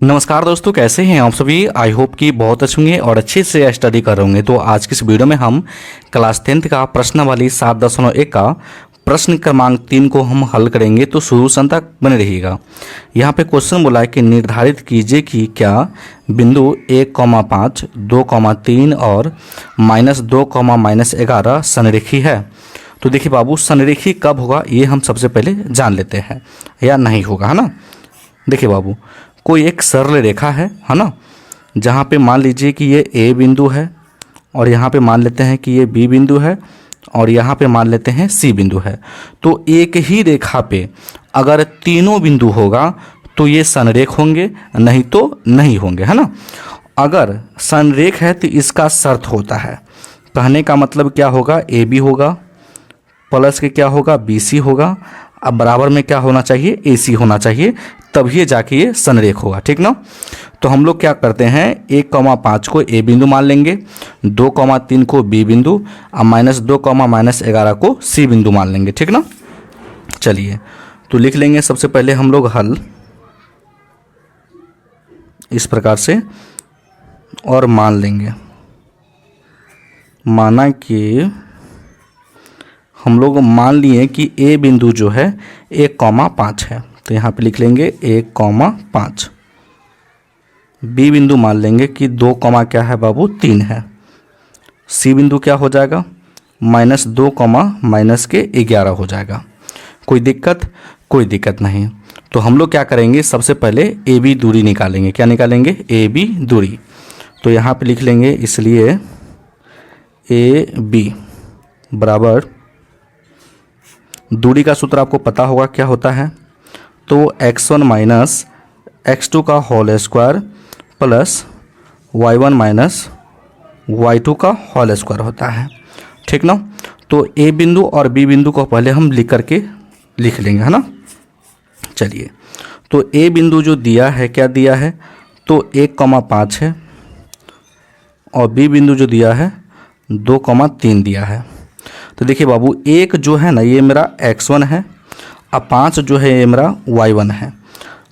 नमस्कार दोस्तों, कैसे हैं आप सभी। आई होप कि बहुत अच्छे होंगे और अच्छे से स्टडी कर रहे होंगे। तो आज की इस वीडियो में हम क्लास 10th का प्रश्नावली 7.1 का प्रश्न क्रमांक 3 को हम हल करेंगे। तो शुरू से अंत तक बने रहिएगा। यहाँ पे क्वेश्चन बोला है कि निर्धारित कीजिए कि क्या बिंदु 1,5, 2,3 और -2, -11 संरेखी है। तो देखिए बाबू, संरेखी कब होगा ये हम सबसे पहले जान लेते हैं, या नहीं होगा, है ना। देखिए बाबू, कोई एक सरल रेखा है ना, जहाँ पे मान लीजिए कि ये ए बिंदु है और यहाँ पे मान लेते हैं कि ये बी बिंदु है और यहाँ पे मान लेते हैं सी बिंदु है। तो एक ही रेखा पे अगर तीनों बिंदु होगा तो ये संरेख होंगे, नहीं तो नहीं होंगे, है ना। अगर संरेख है तो इसका शर्त होता है, कहने का मतलब क्या होगा, ए बी होगा प्लस के क्या होगा, बी सी होगा, अब बराबर में क्या होना चाहिए, ए सी होना चाहिए, तभी जाके ये संरेख होगा, ठीक ना। तो हम लोग क्या करते हैं, 1,5 को ए बिंदु मान लेंगे, 2,3 को बी बिंदु और -2, -11 को सी बिंदु मान लेंगे, ठीक ना। चलिए तो लिख लेंगे सबसे पहले हम लोग हल इस प्रकार से और मान लेंगे। माना कि हम लोग मान लिए कि ए बिंदु जो है 1,5 है, तो यहाँ पे लिख लेंगे 1,5। बी बिंदु मान लेंगे कि 2, क्या है बाबू, 3 है। सी बिंदु क्या हो जाएगा, -2, -11 हो जाएगा। कोई दिक्कत, कोई दिक्कत नहीं। तो हम लोग क्या करेंगे, सबसे पहले ए बी दूरी निकालेंगे। क्या निकालेंगे, ए बी दूरी। तो यहाँ पे लिख लेंगे, इसलिए ए बी बराबर, दूरी का सूत्र आपको पता होगा क्या होता है, तो x1 माइनस x2 का whole square plus y1 minus y2 का होल स्क्वायर होता है, ठीक ना। तो ए बिंदु और बी बिंदु को पहले हम लिख लेंगे, है ना। चलिए, तो ए बिंदु जो दिया है, क्या दिया है, तो 1,5 है और बी बिंदु जो दिया है 2,3 दिया है। तो देखिए बाबू, एक जो है ना ये मेरा x1 है और 5 जो है ये मेरा y1 है,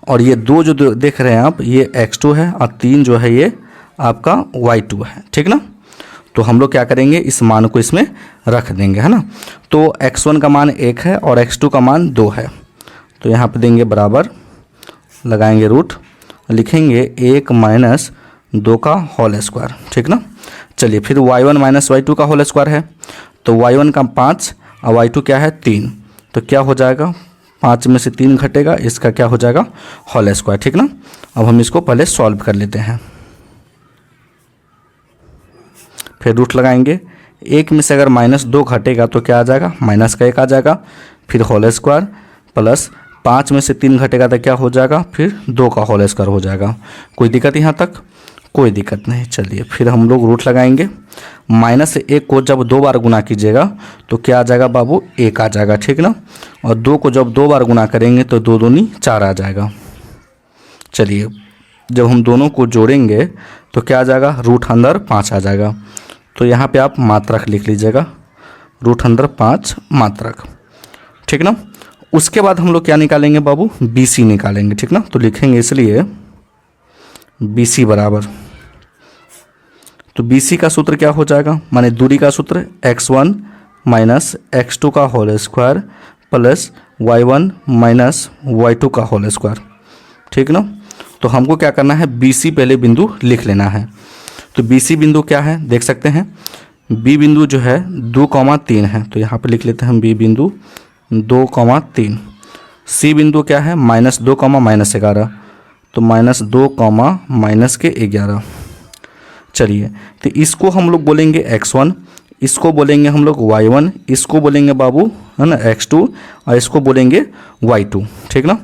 और ये 2 जो देख रहे हैं आप ये x2 है और 3 जो है ये आपका y2 है, ठीक ना। तो हम लोग क्या करेंगे, इस मान को इसमें रख देंगे, है ना। तो x1 का मान 1 है और x2 का मान 2 है, तो यहाँ पे देंगे बराबर, लगाएंगे रूट, लिखेंगे 1 - 2 का होल स्क्वायर, ठीक ना। चलिए फिर y1 - y2 का होल स्क्वायर है, तो y1 का 5 और y2 क्या है 3, तो क्या हो जाएगा, 5 में से 3 घटेगा, इसका क्या हो जाएगा, होल स्क्वायर, ठीक ना। अब हम इसको पहले सॉल्व कर लेते हैं, फिर रूट लगाएंगे। 1 में से अगर -2 घटेगा तो क्या आ जाएगा, माइनस का 1 आ जाएगा, फिर होल स्क्वायर प्लस 5 में से 3 घटेगा तो क्या हो जाएगा, फिर 2 का होल स्क्वायर हो जाएगा। कोई दिक्कत यहाँ तक, कोई दिक्कत नहीं। चलिए फिर हम लोग रूट लगाएंगे। -1 को जब 2 बार गुना कीजिएगा तो क्या आ जाएगा बाबू, 1 आ जाएगा, ठीक ना। और 2 को जब 2 बार गुना करेंगे तो 2 दूनी 4 आ जाएगा। चलिए जब हम दोनों को जोड़ेंगे तो क्या आ जाएगा, रूट अंदर 5 आ जाएगा। तो यहाँ पे आप मात्रक लिख लीजिएगा, रूट अंदर 5 मात्रक, ठीक ना। उसके बाद हम लोग क्या निकालेंगे बाबू, बी सी निकालेंगे, ठीक ना। तो लिखेंगे इसलिए बी सी बराबर, तो बी सी का सूत्र क्या हो जाएगा, माने दूरी का सूत्र x1 माइनस x2 का whole square plus y1 minus y2 का होल स्क्वायर, ठीक ना। तो हमको क्या करना है, बी सी पहले बिंदु लिख लेना है। तो बी सी बिंदु क्या है, देख सकते हैं, बी बिंदु जो है 2,3 है, तो यहाँ पे लिख लेते हैं बी बिंदु 2,3। सी बिंदु क्या है, -2, -11, तो -2, -11। चलिए तो इसको हम लोग बोलेंगे x1, इसको बोलेंगे हम लोग y1, इसको बोलेंगे बाबू, है ना, x2, और इसको बोलेंगे y2, ठीक ना।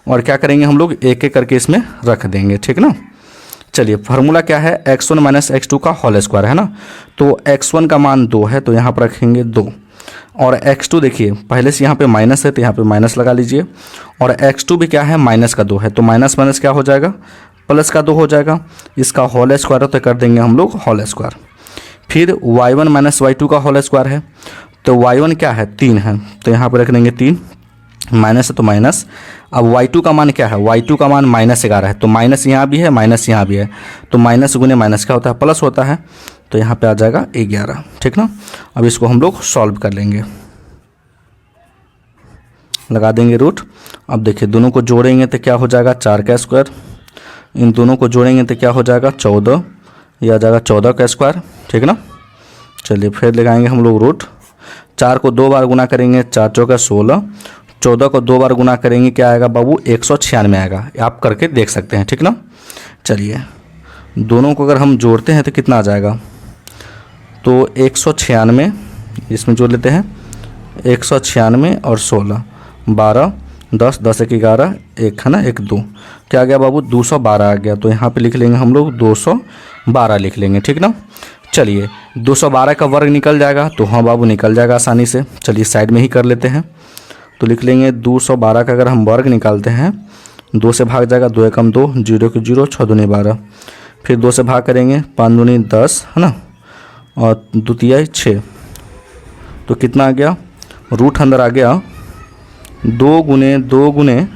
और क्या करेंगे हम लोग, एक एक करके इसमें रख देंगे, ठीक ना। चलिए फार्मूला क्या है, x1 - x2 का होल स्क्वायर, है ना। तो x1 का मान 2 है, तो यहाँ पर रखेंगे 2, और x2 देखिए पहले से यहाँ पे माइनस है तो यहाँ पे माइनस लगा लीजिए, और x2 भी क्या है, -2 है, तो माइनस माइनस क्या हो जाएगा, प्लस का 2 हो जाएगा। इसका होल स्क्वायर तो कर देंगे हम लोग होल स्क्वायर। फिर y1 - y2 का होल स्क्वायर है, तो y1 क्या है, 3 है, तो यहाँ पर रख देंगे 3, माइनस है तो माइनस। अब y2 का मान क्या है, y2 का मान -11 है, तो माइनस यहाँ भी है माइनस यहाँ भी है, तो माइनस गुने माइनस क्या होता है, प्लस होता है, तो यहाँ पे आ जाएगा 11, ठीक ना। अब इसको हम लोग सॉल्व कर लेंगे, लगा देंगे रूट। अब देखिए दोनों को जोड़ेंगे तो क्या हो जाएगा 4 का स्क्वायर, इन दोनों को जोड़ेंगे तो क्या हो जाएगा 14, यह आ जाएगा 14 का स्क्वायर, ठीक ना। चलिए फिर लगाएंगे हम लोग रूट। 4 को 2 बार गुना करेंगे, 4 चौका 16, 14 को 2 बार गुना करेंगे क्या आएगा बाबू 196 आएगा, आप करके देख सकते हैं, ठीक ना। चलिए दोनों को अगर हम जोड़ते हैं तो कितना आ जाएगा, तो 196 इसमें जोड़ लेते हैं, 196 और 16, 12, 10, 10 1 11, एक है ना 1 2, क्या आ गया बाबू 212 आ गया, तो यहाँ पे लिख लेंगे हम लोग 212 लिख लेंगे, ठीक ना। चलिए 212 का वर्ग निकल जाएगा, तो हाँ बाबू निकल जाएगा आसानी से। चलिए साइड में ही कर लेते हैं, तो लिख लेंगे 212 का अगर हम वर्ग निकालते हैं, 2 से भाग जाएगा, 2 एकम 2, 0 के 0, 6 दूनी 12, फिर 2 से भाग करेंगे, 5 दूनी 10 है ना, और द्वितीय 6, तो कितना आ गया, रूट अंदर आ गया 2 गुने 2 गुने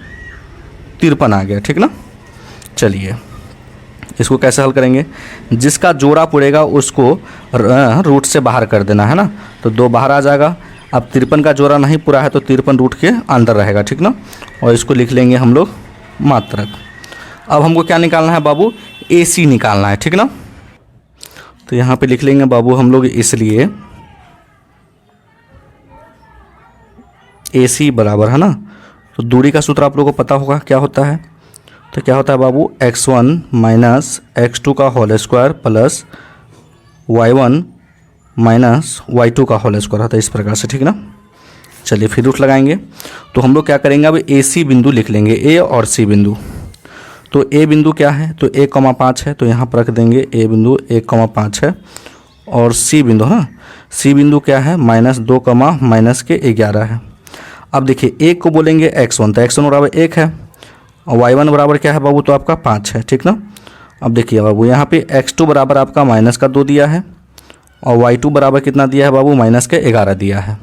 53 आ गया, ठीक ना। चलिए इसको कैसे हल करेंगे, जिसका जोड़ा पड़ेगा उसको रूट से बाहर कर देना है ना, तो 2 बाहर आ जाएगा। अब 53 का जोड़ा नहीं पूरा है तो 53 रूट के अंदर रहेगा, ठीक ना, और इसको लिख लेंगे हम लोग मात्रक। अब हमको क्या निकालना है बाबू, AC निकालना है, ठीक ना। तो यहाँ पे लिख लेंगे बाबू हम लोग, इसलिए AC बराबर है ना, तो दूरी का सूत्र आप लोगों को पता होगा क्या होता है, तो क्या होता है बाबू x1 माइनस x2 का whole square plus y1 minus y2 का होल स्क्वायर होता है, इस प्रकार से, ठीक ना। चलिए फिर रूट लगाएंगे, तो हम लोग क्या करेंगे, अब AC बिंदु लिख लेंगे, A और C बिंदु। तो A बिंदु क्या है, तो 1,5 है, तो यहाँ पर रख देंगे A बिंदु 1,5 है, और C बिंदु है, C बिंदु क्या है -2, -11 है। अब देखिए 1 को बोलेंगे x1, तो x1 बराबर 1 है, और y1 बराबर क्या है बाबू, तो आपका 5 है, ठीक ना। अब देखिए बाबू यहाँ पे x2 बराबर आपका -2 दिया है, और y2 बराबर कितना दिया है बाबू -11 दिया है।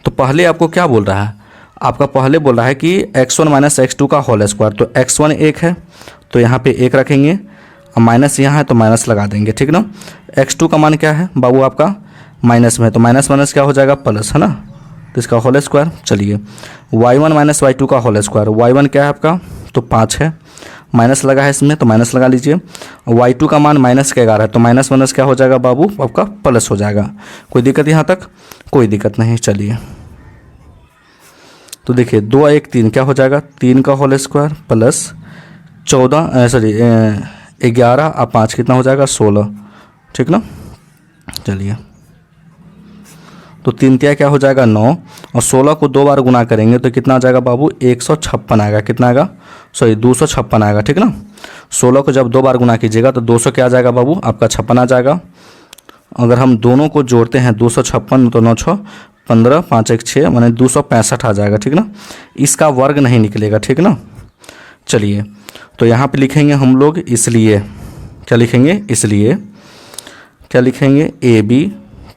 तो पहले आपको क्या बोल रहा है, आपका पहले बोल रहा है कि x1 माइनस x2 का होल स्क्वायर, तो x1 1 है, तो यहाँ पे 1 रखेंगे, और माइनस यहाँ है तो माइनस लगा देंगे, ठीक ना। x2 का मान क्या है बाबू आपका माइनस में है, तो माइनस माइनस क्या हो जाएगा प्लस, है ना, तो इसका होल स्क्वायर। चलिए y1 माइनस y2 का होल स्क्वायर, y1 क्या है आपका, तो 5 है, माइनस लगा है इसमें तो माइनस लगा लीजिए, y2 का मान -11 है, तो माइनस माइनस क्या हो जाएगा बाबू आपका प्लस हो जाएगा। कोई दिक्कत यहाँ तक, कोई दिक्कत नहीं। चलिए तो देखिए 2 और 1 3 क्या हो जाएगा, 3 का होल स्क्वायर प्लस 11 और 5 कितना हो जाएगा 16, ठीक ना। चलिए तो 3 क्या हो जाएगा 9, और 16 को 2 बार गुना करेंगे तो कितना आ जाएगा बाबू 156 आएगा, कितना आएगा 256 आएगा, ठीक ना। 16 को जब 2 बार गुना कीजिएगा तो 200 क्या आ जाएगा बाबू आपका 56 आ जाएगा। अगर हम दोनों को जोड़ते हैं 256 तो 9 6 15, 5 1 6 माने 265 आ जाएगा, ठीक ना। इसका वर्ग नहीं निकलेगा, ठीक ना। चलिए तो यहाँ पे लिखेंगे हम लोग, इसलिए क्या लिखेंगे, इसलिए क्या लिखेंगे AB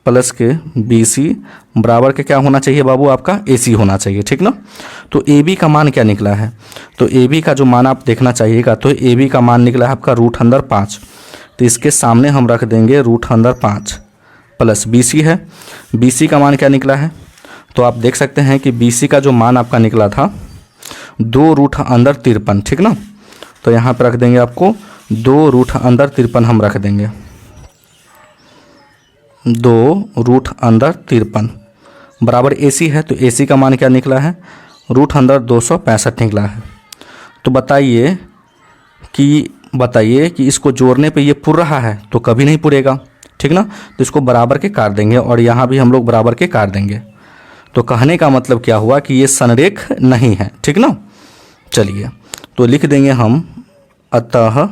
प्लस के BC बराबर के क्या होना चाहिए बाबू आपका AC होना चाहिए, ठीक ना। तो AB का मान क्या निकला है, तो AB का जो मान आप देखना चाहिएगा, तो AB का मान निकला है आपका √5, तो इसके सामने हम रख देंगे √5 प्लस BC है, BC का मान क्या निकला है, तो आप देख सकते हैं कि BC का जो मान आपका निकला था 2√53, ठीक ना। तो यहाँ पर रख देंगे आपको 2√53 हम रख देंगे, 2√53 बराबर AC है, तो AC का मान क्या निकला है √265 निकला है। तो बताइए कि इसको जोड़ने पे ये पुर रहा है, तो कभी नहीं पुरेगा, ठीक ना। तो इसको बराबर के काट देंगे, और यहाँ भी हम लोग बराबर के काट देंगे। तो कहने का मतलब क्या हुआ कि ये संरेख नहीं है, ठीक ना। चलिए तो लिख देंगे हम, अतः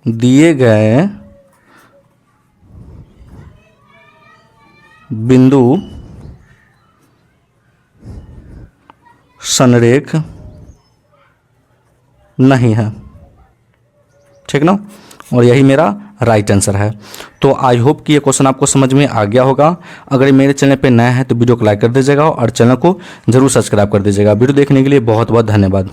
दिए गए बिंदु संरेख नहीं है, ठीक ना, और यही मेरा राइट आंसर है। तो आई होप कि ये क्वेश्चन आपको समझ में आ गया होगा। अगर मेरे चैनल पे नया है तो वीडियो को लाइक कर दीजिएगा और चैनल को जरूर सब्सक्राइब कर दीजिएगा। वीडियो देखने के लिए बहुत बहुत धन्यवाद।